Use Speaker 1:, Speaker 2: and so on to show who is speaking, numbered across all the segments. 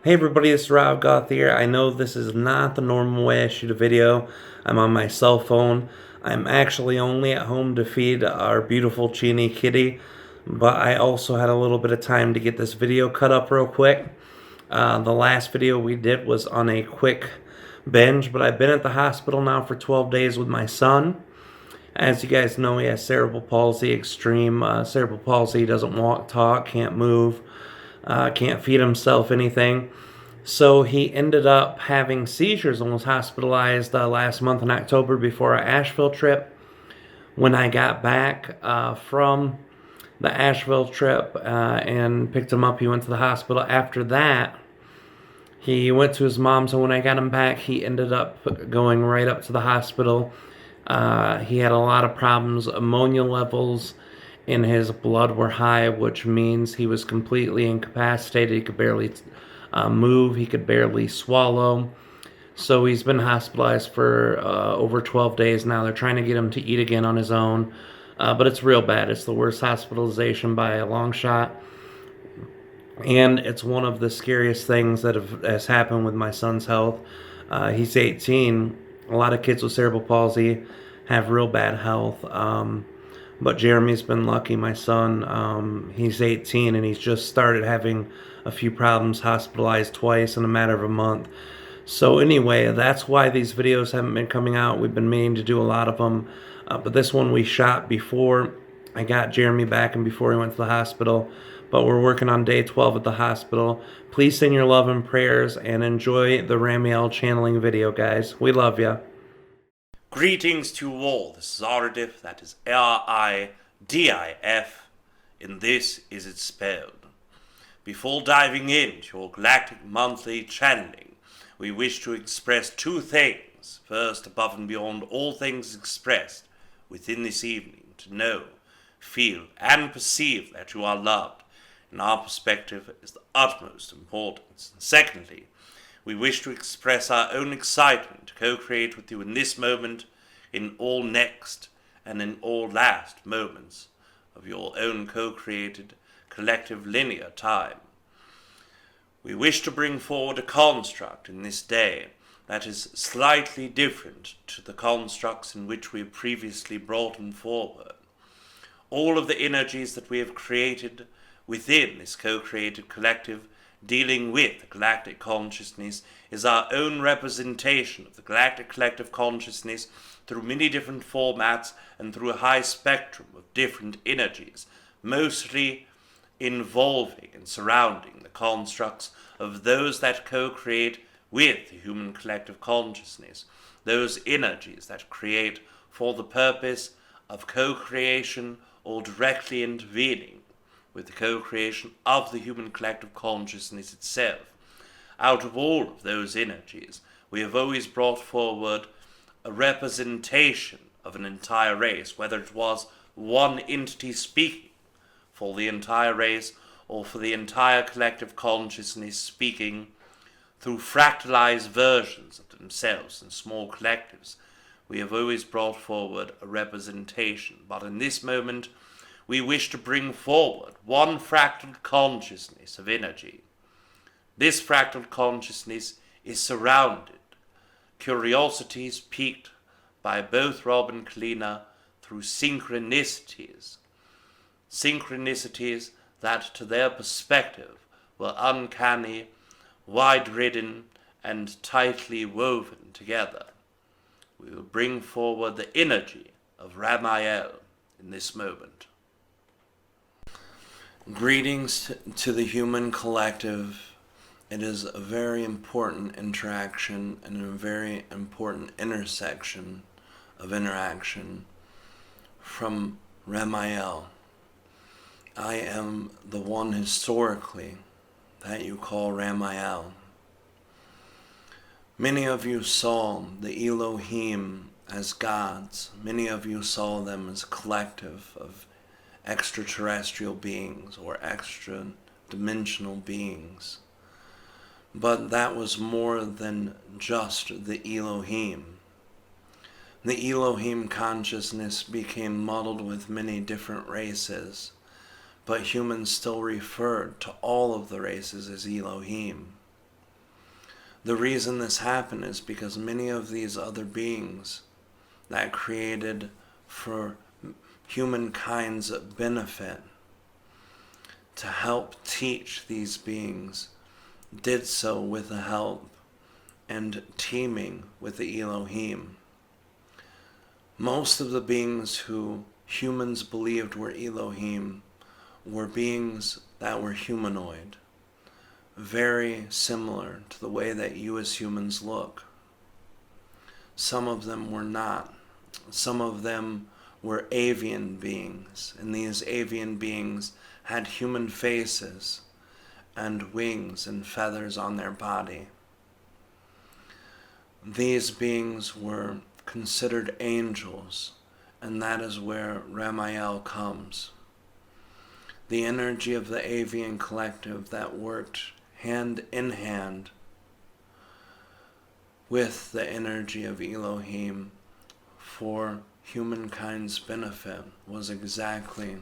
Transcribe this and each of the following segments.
Speaker 1: Hey everybody, this is Rob Gauthier. I know this is not the normal way I shoot a video. I'm on my cell phone. I'm actually only at home to feed our beautiful Genie kitty, but I also had a little bit of time to get this video cut up real quick. The last video we did was on a quick binge, but I've been at the hospital now for 12 days with my son. As you guys know, he has cerebral palsy, extreme cerebral palsy. He doesn't walk, talk, can't move, can't feed himself anything. So he ended up having seizures and was hospitalized last month in October before our Asheville trip. When I got back from the Asheville trip and picked him up, he went to the hospital. After that, he went to his mom. So when I got him back, he ended up going right up to the hospital. He had a lot of problems. Ammonia levels in his blood were high, which means he was completely incapacitated. He could barely move. He could barely swallow. So he's been hospitalized for over 12 days now. They're trying to get him to eat again on his own. But it's real bad. It's the worst hospitalization by a long shot. And it's one of the scariest things that has happened with my son's health. He's 18. A lot of kids with cerebral palsy have real bad health. But Jeremy's been lucky, my son. He's 18 and he's just started having a few problems, hospitalized twice in a matter of a month. So anyway, that's why these videos haven't been coming out. We've been meaning to do a lot of them. But this one we shot before I got Jeremy back and before he went to the hospital. But we're working on day 12 at the hospital. Please send your love and prayers and enjoy the Ramiel channeling video, guys. We love ya.
Speaker 2: Greetings to you all. This is Aridif, that is Aridif, and this is it spelled. Before diving into your Galactic monthly channeling, we wish to express two things. First, above and beyond all things expressed within this evening, to know, feel, and perceive that you are loved, in our perspective, is the utmost importance. And secondly, we wish to express our own excitement to co-create with you in this moment, in all next, and in all last moments of your own co-created collective linear time. We wish to bring forward a construct in this day that is slightly different to the constructs in which we have previously brought them forward. All of the energies that we have created within this co-created collective dealing with the galactic consciousness is our own representation of the galactic collective consciousness through many different formats and through a high spectrum of different energies, mostly involving and surrounding the constructs of those that co-create with the human collective consciousness, those energies that create for the purpose of co-creation or directly intervening with the co-creation of the human collective consciousness itself. Out of all of those energies, we have always brought forward a representation of an entire race, whether it was one entity speaking for the entire race or for the entire collective consciousness speaking through fractalized versions of themselves in small collectives. We have always brought forward a representation, but in this moment, we wish to bring forward one fractal consciousness of energy. This fractal consciousness is surrounded. Curiosity is piqued by both Rob and Kalina through synchronicities. Synchronicities that to their perspective were uncanny, wide-ridden, and tightly woven together. We will bring forward the energy of Ramiel in this moment. Greetings to the human collective. It is a very important interaction and a very important intersection of interaction from Ramiel. I am the one historically that you call Ramiel. Many of you saw the Elohim as gods. Many of you saw them as a collective of extraterrestrial beings or extra-dimensional beings. But that was more than just the Elohim. The Elohim consciousness became muddled with many different races, but humans still referred to all of the races as Elohim.
Speaker 1: The reason this happened is because many of these other beings that created for humankind's benefit to help teach these beings did so with the help and teaming with the Elohim. Most of the beings who humans believed were Elohim were beings that were humanoid, very similar to the way that you as humans look. Some of them were not. Some of them were avian beings, and these avian beings had human faces and wings and feathers on their body. These beings were considered angels, and that is where Ramiel comes. The energy of the avian collective that worked hand in hand with the energy of Elohim for humankind's benefit was exactly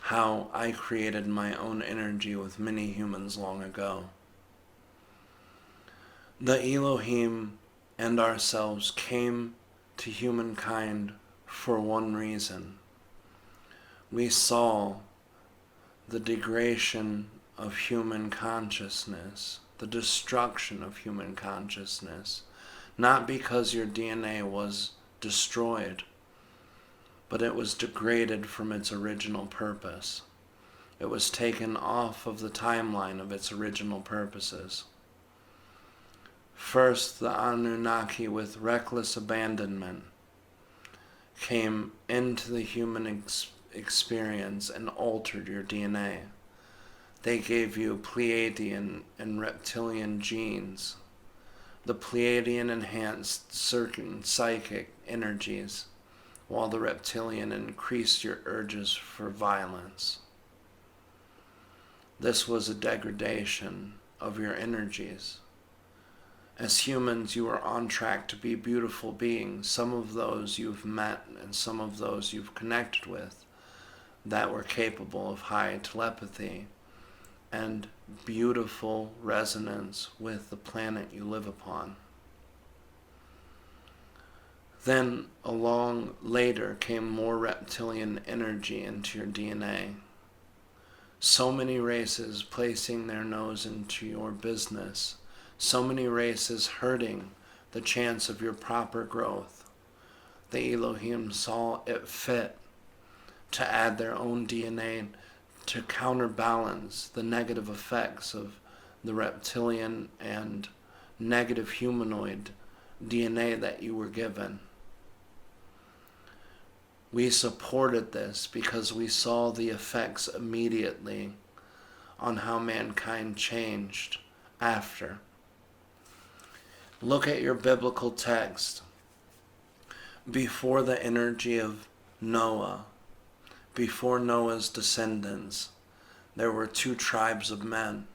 Speaker 1: how I created my own energy with many humans long ago. The Elohim and ourselves came to humankind for one reason. We saw the degradation of human consciousness, the destruction of human consciousness, not because your DNA was destroyed, but it was degraded from its original purpose. It was taken off of the timeline of its original purposes. First, the Anunnaki, with reckless abandonment, came into the human experience and altered your DNA. They gave you Pleaidian and Reptilian genes. The Pleaidian enhanced certain psychic energies, while the Reptilian increased your urges for violence. This was a degradation of your energies. As humans, you are on track to be beautiful beings, some of those you've met and some of those you've connected with that were capable of high telepathy and beautiful resonance with the planet you live upon. Then along later came more reptilian energy into your DNA. So many races placing their nose into your business, so many races hurting the chance of your proper growth. The Elohim saw it fit to add their own DNA to counterbalance the negative effects of the reptilian and negative humanoid DNA that you were given. We supported this because we saw the effects immediately on how mankind changed after. Look at your biblical text. Before the energy of Noah, before Noah's descendants, there were two tribes of men.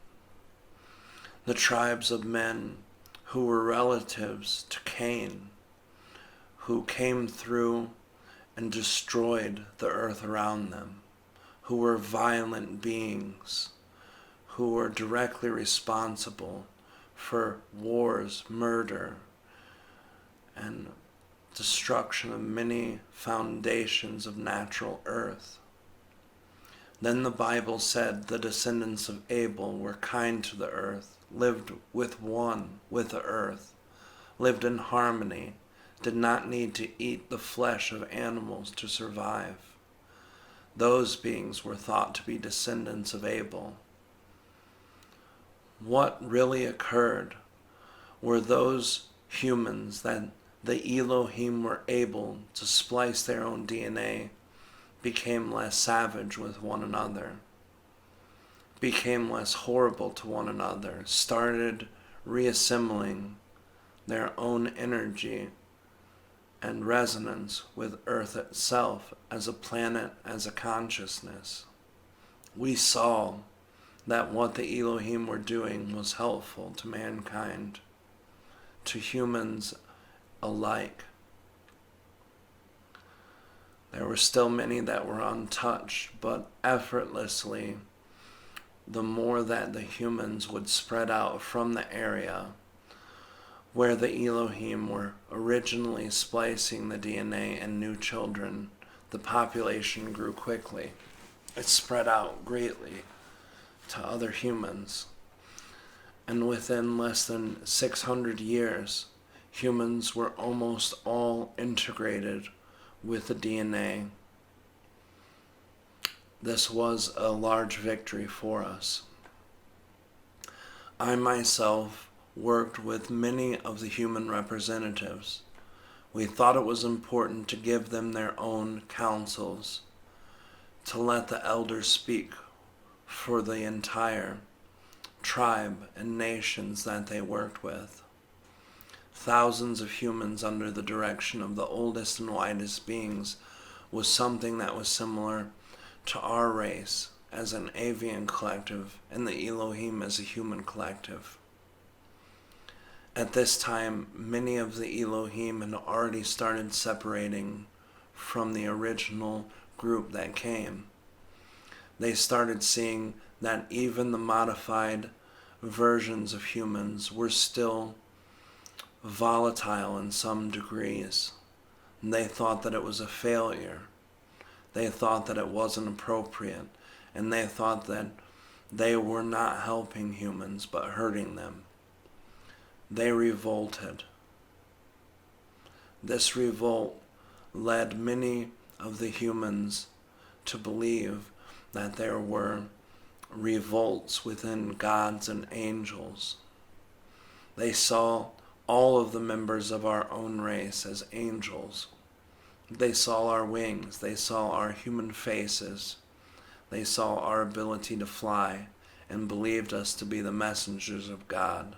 Speaker 1: The tribes of men who were relatives to Khen, who came through and destroyed the earth around them, who were violent beings, who were directly responsible for wars, murder, and destruction of many foundations of natural earth. Then the Bible said the descendants of Abel were kind to the earth, lived with the earth, lived in harmony, did not need to eat the flesh of animals to survive. Those beings were thought to be descendants of Abel. What really occurred were those humans that the Elohim were able to splice their own DNA became less savage with one another, became less horrible to one another, started reassembling their own energy and resonance with Earth itself as a planet, as a consciousness. We saw that what the Elohim were doing was helpful to mankind, to humans alike. There were still many that were untouched, but effortlessly, the more that the humans would spread out from the area, where the Elohim were originally splicing the DNA in new children, the population grew quickly. It spread out greatly to other humans. And within less than 600 years, humans were almost all integrated with the DNA. This was a large victory for us. I myself worked with many of the human representatives. We thought it was important to give them their own councils, to let the elders speak for the entire tribe and nations that they worked with. Thousands of humans under the direction of the oldest and wisest beings was something that was similar to our race as an avian collective and the Elohim as a human collective. At this time, many of the Elohim had already started separating from the original group that came. They started seeing that even the modified versions of humans were still volatile in some degrees. They thought that it was a failure. They thought that it wasn't appropriate. And they thought that they were not helping humans but hurting them. They revolted. This revolt led many of the humans to believe that there were revolts within gods and angels. They saw all of the members of our own race as angels. They saw our wings. They saw our human faces. They saw our ability to fly and believed us to be the messengers of God.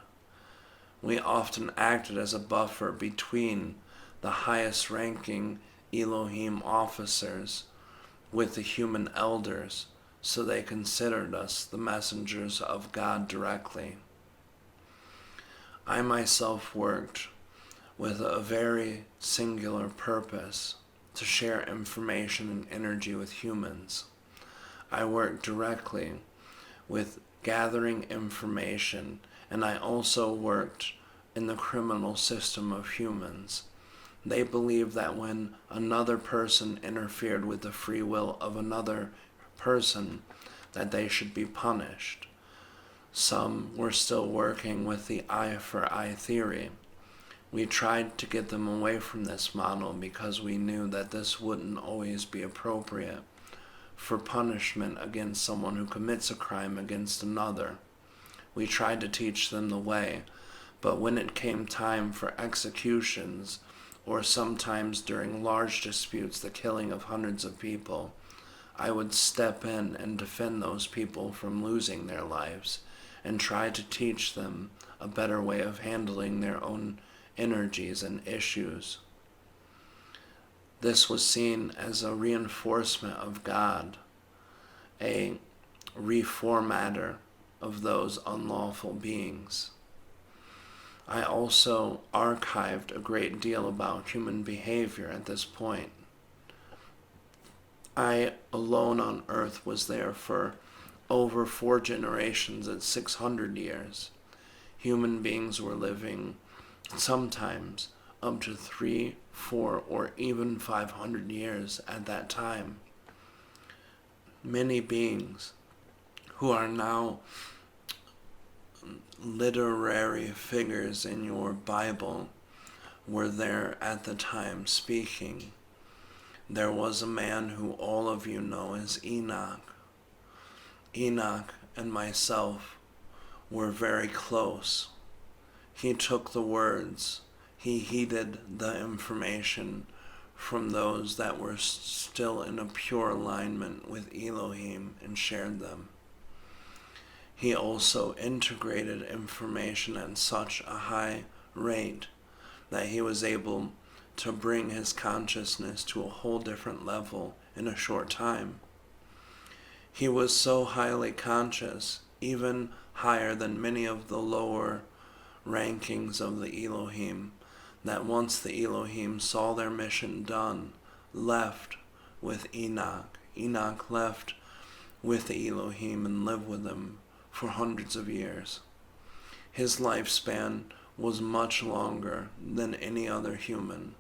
Speaker 1: We often acted as a buffer between the highest ranking Elohim officers with the human elders, so they considered us the messengers of God directly. I myself worked with a very singular purpose, to share information and energy with humans. I worked directly with gathering information, and I also worked in the criminal system of humans. They believed that when another person interfered with the free will of another person, that they should be punished. Some were still working with the eye for eye theory. We tried to get them away from this model because we knew that this wouldn't always be appropriate for punishment against someone who commits a crime against another. We tried to teach them the way, but when it came time for executions, or sometimes during large disputes, the killing of hundreds of people, I would step in and defend those people from losing their lives and try to teach them a better way of handling their own energies and issues. This was seen as a reinforcement of God, a reformatter of those unlawful beings. I also archived a great deal about human behavior at this point. I alone on earth was there for over 4 generations at 600 years. Human beings were living sometimes up to 3, 4, or even 500 years at that time. Many beings who are now literary figures in your Bible were there at the time speaking. There was a man who all of you know as Enoch. Enoch and myself were very close. He took the words, he heeded the information from those that were still in a pure alignment with Elohim and shared them. He also integrated information at such a high rate that he was able to bring his consciousness to a whole different level in a short time. He was so highly conscious, even higher than many of the lower rankings of the Elohim, that once the Elohim saw their mission done, left with Enoch. Enoch left with the Elohim and lived with them for hundreds of years. His lifespan
Speaker 3: was much longer than any other human.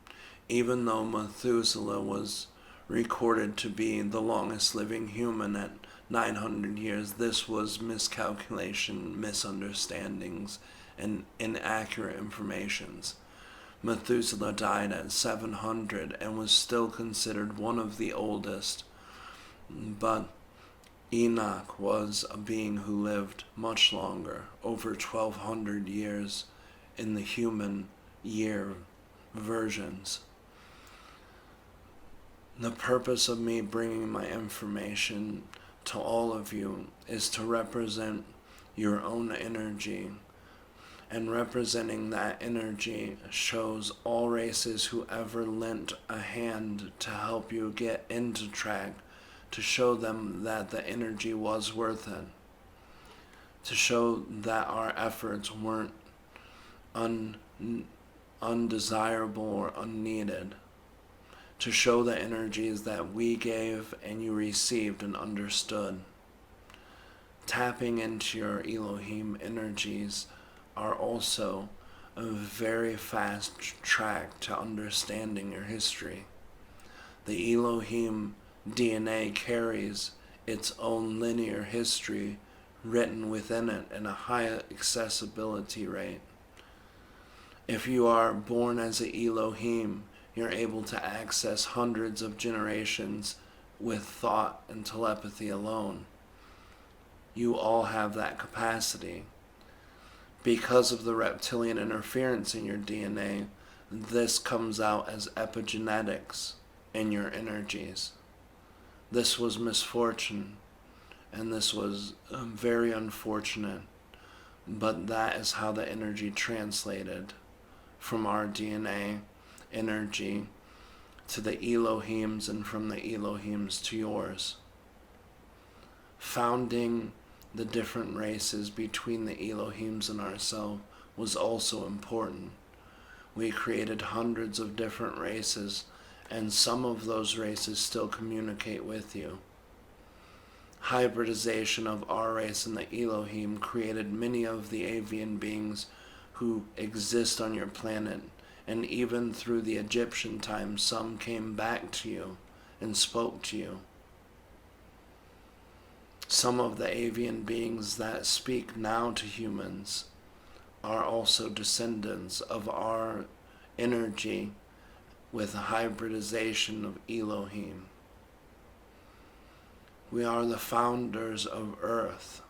Speaker 3: Even though Methuselah was recorded to be the longest living human at 900 years, this was miscalculation, misunderstandings, and inaccurate informations. Methuselah died at 700 and was still considered one of the oldest, but Enoch was a being who lived much longer, over 1200 years in the human year versions. The purpose of me bringing my information to all of you is to represent your own energy, and representing that energy shows all races who ever lent a hand to help you get into track, to show them that the energy was worth it, to show that our efforts weren't undesirable or unneeded, to show the energies that we gave and you received and understood. Tapping into your Elohim energies are also a very fast track to understanding your history. The Elohim DNA carries its own linear history written within it in a high accessibility rate. If you are born as an Elohim, you're able to access hundreds of generations with thought and telepathy alone. You all have that capacity. Because of the reptilian interference in your DNA, this comes out as epigenetics in your energies. This was misfortune, and this was very unfortunate, but that is how the energy translated from our DNA energy to the Elohims, and from the Elohims to yours. Founding the different races between the Elohims and ourselves was also important. We created hundreds of different races, and some of those races still communicate with you. Hybridization of our race and the Elohim created many of the avian beings who exist on your planet, and even through the Egyptian times, some came back to you and spoke to you. Some of the avian beings that speak now to humans are also descendants of our energy with a hybridization of Elohim. We are the founders of Earth.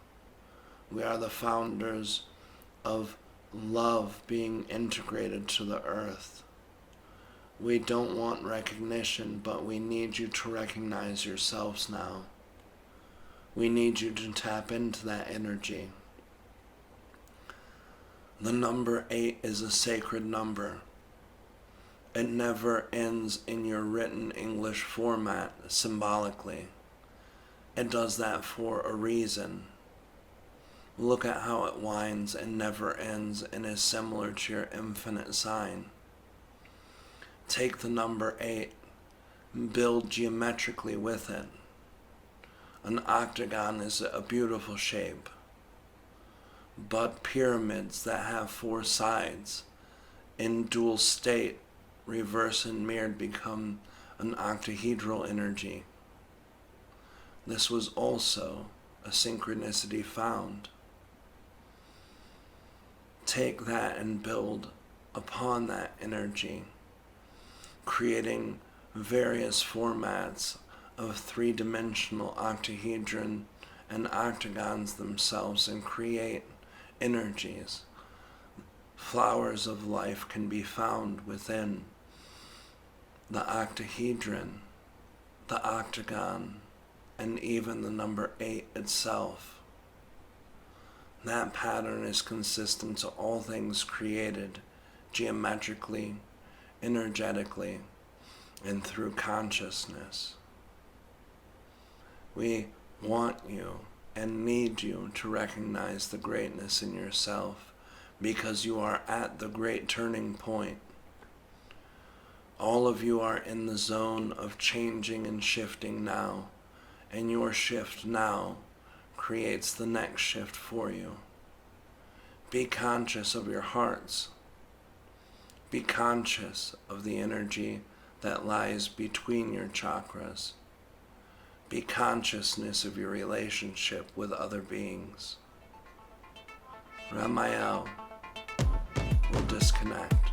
Speaker 3: We are the founders of love being integrated to the Earth. We don't want recognition, but we need you to recognize yourselves now. We need you to tap into that energy. The number 8 is a sacred number. It never ends in your written English format symbolically. It does that for a reason. Look at how it winds and never ends and is similar to your infinite sign. Take the number 8, build geometrically with it. An octagon is a beautiful shape, but pyramids that have 4 sides in dual state, reverse and mirrored, become an octahedral energy. This was also a synchronicity found. Take that and build upon that energy, creating various formats of 3-dimensional octahedron and octagons themselves, and create energies. Flowers of life can be found within the octahedron, the octagon, and even the number 8 itself. That pattern is consistent to all things created geometrically, energetically, and through consciousness. We want you and need you to recognize the greatness in yourself, because you are at the great turning point. All of you are in the zone of changing and shifting now, and your shift now creates the next shift for you. Be conscious of your hearts. Be conscious of the energy that lies between your chakras. Be consciousness of your relationship with other beings. Ramiel will disconnect.